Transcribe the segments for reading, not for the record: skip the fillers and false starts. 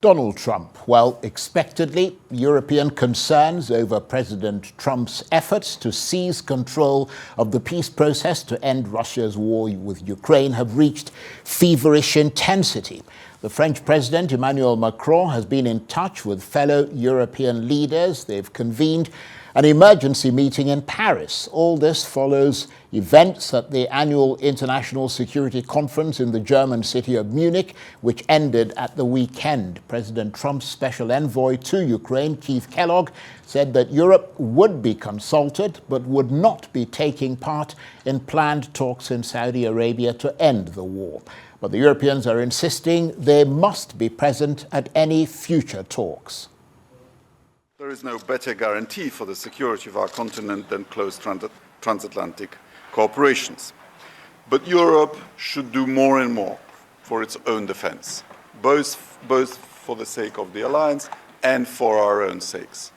Donald Trump. Well, expectedly, European concerns over President Trump's efforts to seize control of the peace process to end Russia's war with Ukraine have reached feverish intensity. The French President Emmanuel Macron has been in touch with fellow European leaders. They've convened an emergency meeting in Paris. All this follows events at the annual International Security Conference in the German city of Munich, which ended at the weekend. President Trump's special envoy to Ukraine, Keith Kellogg, said that Europe would be consulted but would not be taking part in planned talks in Saudi Arabia to end the war. But the Europeans are insisting they must be present at any future talks. There is no better guarantee for the security of our continent than close transatlantic cooperations. But Europe should do more and more for its own defense, both for the sake of the alliance and for our own sakes.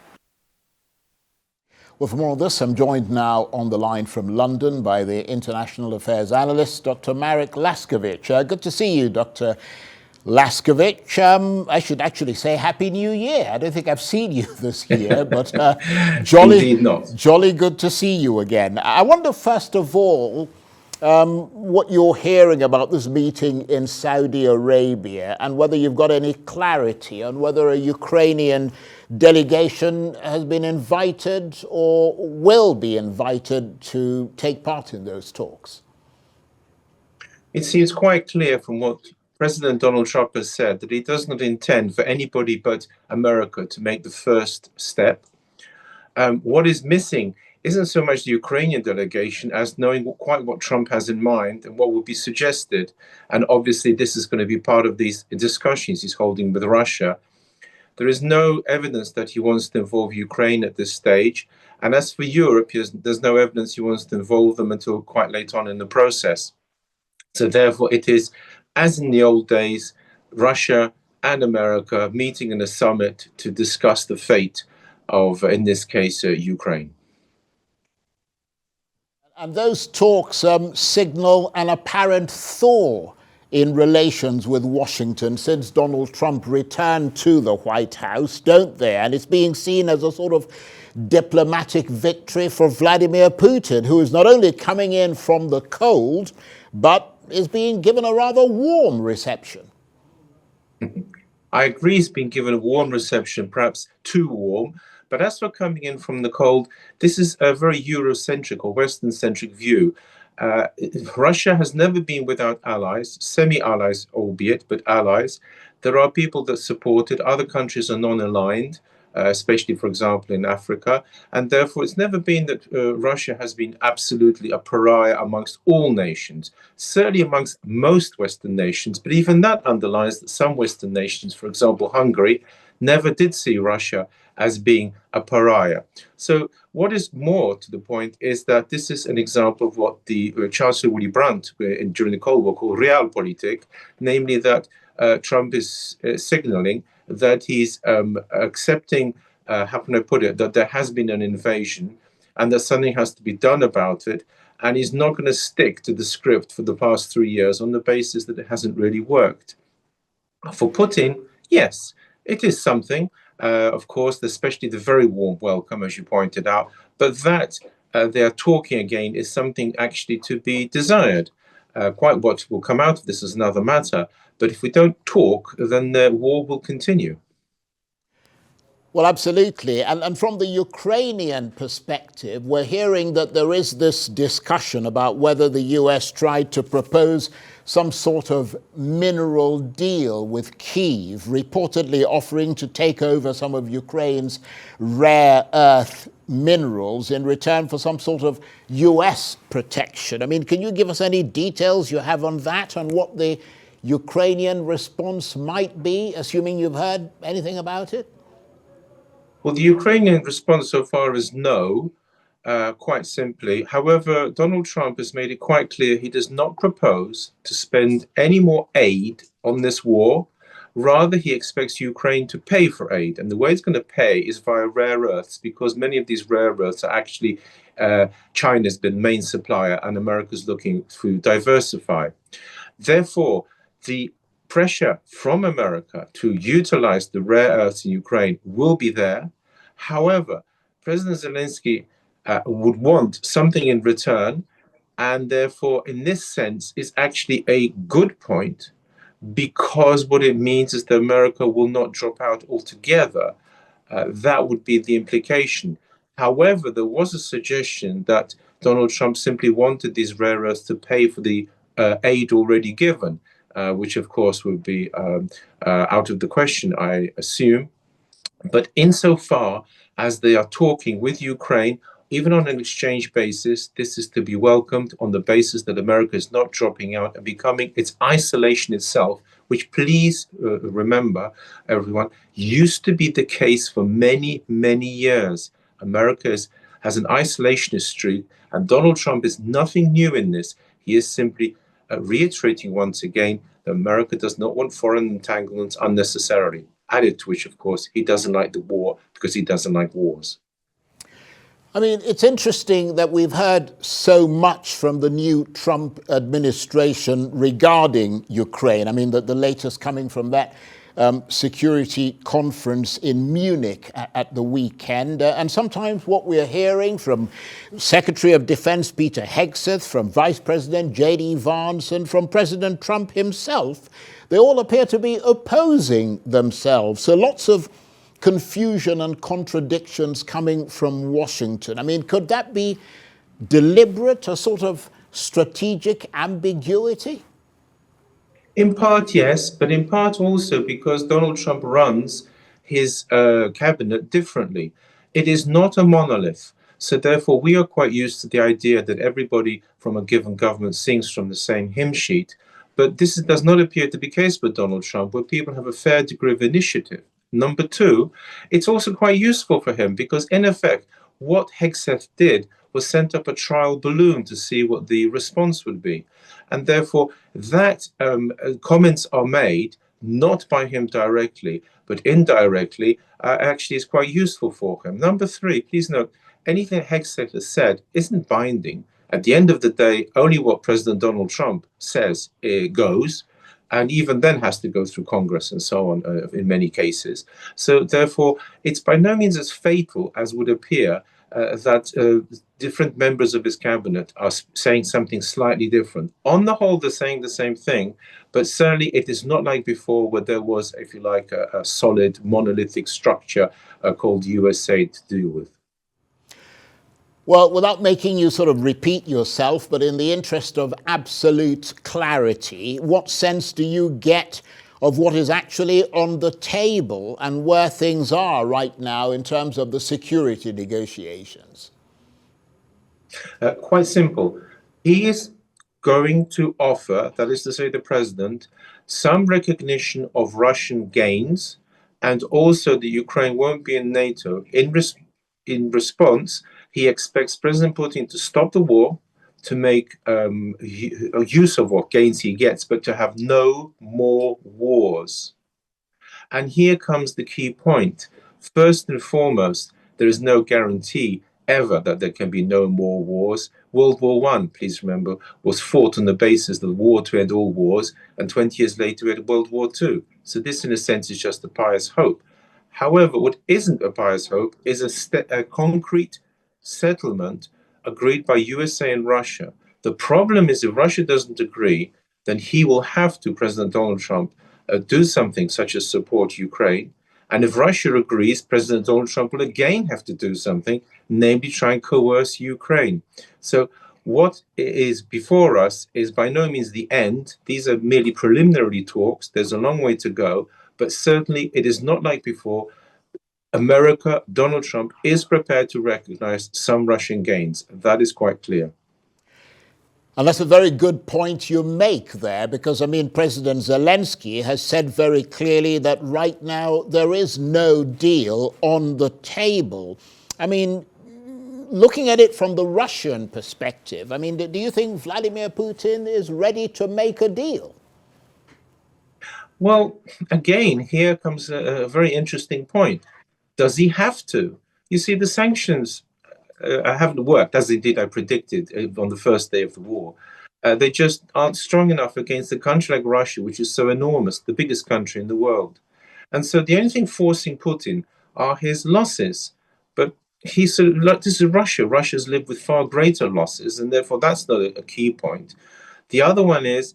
Well, for more of this, I'm joined now on the line from London by the international affairs analyst, Dr. Marek Laskiewicz. Good to see you, Dr. Laskiewicz. I should actually say Happy New Year. I don't think I've seen you this year, but jolly good to see you again. I wonder, first of all, what you're hearing about this meeting in Saudi Arabia and whether you've got any clarity on whether a Ukrainian delegation has been invited or will be invited to take part in those talks. It seems quite clear from what President Donald Trump has said that he does not intend for anybody but America to make the first step. What is missing isn't so much the Ukrainian delegation as knowing quite what Trump has in mind and what will be suggested. And obviously, this is going to be part of these discussions he's holding with Russia. There is no evidence that he wants to involve Ukraine at this stage. And as for Europe, there's no evidence he wants to involve them until quite late on in the process. So therefore, it is, as in the old days, Russia and America meeting in a summit to discuss the fate of, in this case, Ukraine. And those talks signal an apparent thaw in relations with Washington since Donald Trump returned to the White House, don't they? And it's being seen as a sort of diplomatic victory for Vladimir Putin, who is not only coming in from the cold, but is being given a rather warm reception. I agree he's been given a warm reception, perhaps too warm. But as for coming in from the cold, this is a very Eurocentric or Western-centric view. Russia has never been without allies, semi-allies albeit, but allies. There are people that support it. Other countries are non-aligned, especially, for example, in Africa. And therefore, it's never been that Russia has been absolutely a pariah amongst all nations, certainly amongst most Western nations. But even that underlines that some Western nations, for example, Hungary, never did see Russia as being a pariah. So what is more to the point is that this is an example of what the Chancellor Willy Brandt during the Cold War called Realpolitik, namely that Trump is signaling that he's accepting, how can I put it, that there has been an invasion and that something has to be done about it. And he's not going to stick to the script for the past 3 years on the basis that it hasn't really worked. For Putin, yes, it is something. Of course, especially the very warm welcome, as you pointed out, but that they are talking again is something actually to be desired. Quite what will come out of this is another matter. But if we don't talk, then the war will continue. Well, absolutely. And from the Ukrainian perspective, we're hearing that there is this discussion about whether the US tried to propose some sort of mineral deal with Kyiv, reportedly offering to take over some of Ukraine's rare earth minerals in return for some sort of US protection. I mean, can you give us any details you have on that and what the Ukrainian response might be, assuming you've heard anything about it? Well, the Ukrainian response so far is no, quite simply. However, Donald Trump has made it quite clear he does not propose to spend any more aid on this war. Rather, he expects Ukraine to pay for aid. And the way it's going to pay is via rare earths, because many of these rare earths are actually China's been main supplier and America's looking to diversify. Therefore, the pressure from America to utilize the rare earths in Ukraine will be there. However, President Zelensky would want something in return, and therefore, in this sense, is actually a good point, because what it means is that America will not drop out altogether. That would be the implication. However, there was a suggestion that Donald Trump simply wanted these rare earths to pay for the aid already given, which of course would be out of the question, I assume. But insofar as they are talking with Ukraine, even on an exchange basis, this is to be welcomed on the basis that America is not dropping out and becoming its isolation itself, which, please remember, everyone, used to be the case for many, many years. America has an isolationist streak, and Donald Trump is nothing new in this. He is simply reiterating once again that America does not want foreign entanglements unnecessarily. Added to which, of course, he doesn't like the war because he doesn't like wars. I mean, it's interesting that we've heard so much from the new Trump administration regarding Ukraine. I mean, the latest coming from that security conference in Munich at the weekend. And sometimes what we're hearing from Secretary of Defense Peter Hegseth, from Vice President J.D. Vance, and from President Trump himself, they all appear to be opposing themselves. So lots of confusion and contradictions coming from Washington. I mean, could that be deliberate, a sort of strategic ambiguity? In part, yes, but in part also because Donald Trump runs his cabinet differently. It is not a monolith. So therefore, we are quite used to the idea that everybody from a given government sings from the same hymn sheet. But this does not appear to be the case with Donald Trump, where people have a fair degree of initiative. Number two, it's also quite useful for him because, in effect, what Hegseth did was sent up a trial balloon to see what the response would be. And therefore, that comments are made not by him directly, but indirectly, actually is quite useful for him. Number three, please note, anything Hegseth has said isn't binding. At the end of the day, only what President Donald Trump says goes, and even then has to go through Congress and so on in many cases. So therefore, it's by no means as fatal as would appear that different members of his cabinet are saying something slightly different. On the whole, they're saying the same thing, but certainly it is not like before where there was, if you like, a solid monolithic structure called USA to deal with. Well, without making you sort of repeat yourself, but in the interest of absolute clarity, what sense do you get of what is actually on the table and where things are right now in terms of the security negotiations? Quite simple. He is going to offer, that is to say the president, some recognition of Russian gains, and also that Ukraine won't be in NATO. In response, he expects President Putin to stop the war, to make use of what gains he gets, but to have no more wars. And here comes the key point. First and foremost, there is no guarantee ever that there can be no more wars. World War I, please remember, was fought on the basis of war to end all wars, and 20 years later we had World War II. So this, in a sense, is just a pious hope. However, what isn't a pious hope is a concrete settlement agreed by USA and Russia. The problem is if Russia doesn't agree, then he will have to, President Donald Trump, do something such as support Ukraine. And if Russia agrees, President Donald Trump will again have to do something, namely try and coerce Ukraine. So what is before us is by no means the end. These are merely preliminary talks. There's a long way to go, but certainly it is not like before. America, Donald Trump, is prepared to recognize some Russian gains. That is quite clear. And that's a very good point you make there, because, I mean, President Zelensky has said very clearly that right now there is no deal on the table. I mean, looking at it from the Russian perspective, I mean, do you think Vladimir Putin is ready to make a deal? Well, again, here comes a very interesting point. Does he have to? You see, the sanctions haven't worked, as indeed I predicted on the first day of the war. They just aren't strong enough against a country like Russia, which is so enormous, the biggest country in the world. And so the only thing forcing Putin are his losses. But he's sort of like, this is Russia. Russia's lived with far greater losses, and therefore that's not a key point. The other one is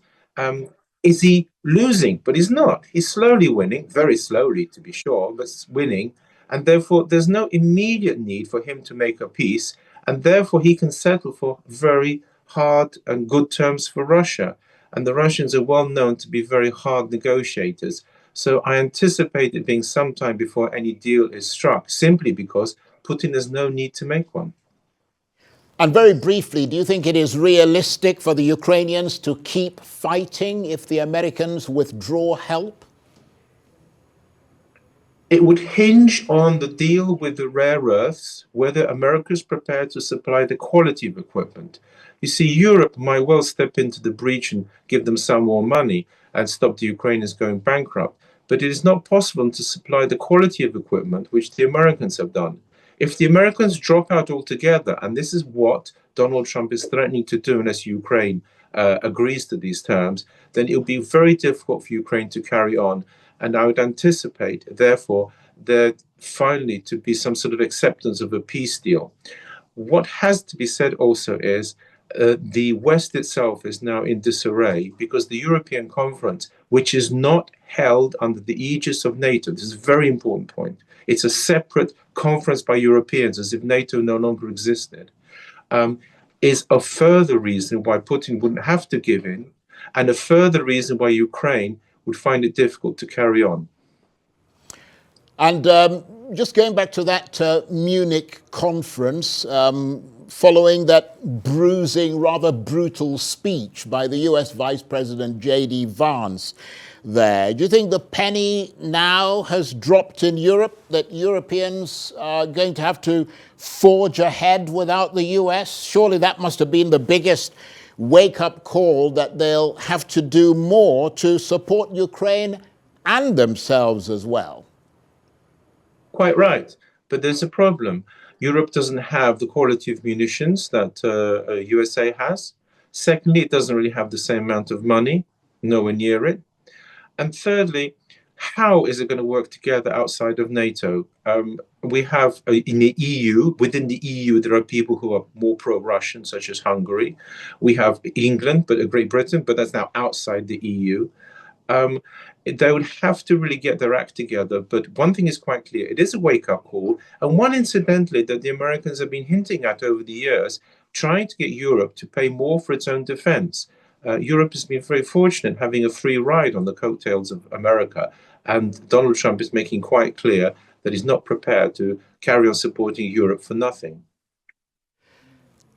he losing? But he's not. He's slowly winning, very slowly to be sure, but winning. And therefore, there's no immediate need for him to make a peace. And therefore, he can settle for very hard and good terms for Russia. And the Russians are well known to be very hard negotiators. So I anticipate it being some time before any deal is struck, simply because Putin has no need to make one. And very briefly, do you think it is realistic for the Ukrainians to keep fighting if the Americans withdraw help? It would hinge on the deal with the rare earths, whether America is prepared to supply the quality of equipment. You see, Europe might well step into the breach and give them some more money and stop the Ukrainians going bankrupt. But it is not possible to supply the quality of equipment which the Americans have done. If the Americans drop out altogether, and this is what Donald Trump is threatening to do unless Ukraine agrees to these terms, then it will be very difficult for Ukraine to carry on. And I would anticipate, therefore, that finally to be some sort of acceptance of a peace deal. What has to be said also is the West itself is now in disarray because the European Conference, which is not held under the aegis of NATO, this is a very important point. It's a separate conference by Europeans, as if NATO no longer existed, is a further reason why Putin wouldn't have to give in, and a further reason why Ukraine would find it difficult to carry on. And just going back to that Munich conference, following that bruising, rather brutal speech by the US Vice President J.D. Vance there, do you think the penny now has dropped in Europe, that Europeans are going to have to forge ahead without the US? Surely that must have been the biggest wake-up call, that they'll have to do more to support Ukraine and themselves as well. Quite right. But there's a problem. Europe doesn't have the quality of munitions that USA has. Secondly, it doesn't really have the same amount of money, nowhere near it. And thirdly, how is it going to work together outside of NATO? We have in the EU, within the EU, there are people who are more pro-Russian, such as Hungary. We have England, but Great Britain, but that's now outside the EU. They would have to really get their act together. But one thing is quite clear. It is a wake-up call. And one, incidentally, that the Americans have been hinting at over the years, trying to get Europe to pay more for its own defense. Europe has been very fortunate having a free ride on the coattails of America. And Donald Trump is making quite clear that he's not prepared to carry on supporting Europe for nothing.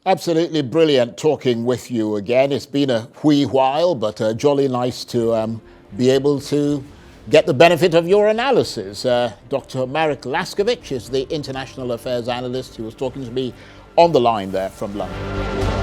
Absolutely brilliant talking with you again. It's been a wee while, but jolly nice to be able to get the benefit of your analysis. Dr. Marek Laskiewicz is the International Affairs Analyst. He was talking to me on the line there from London.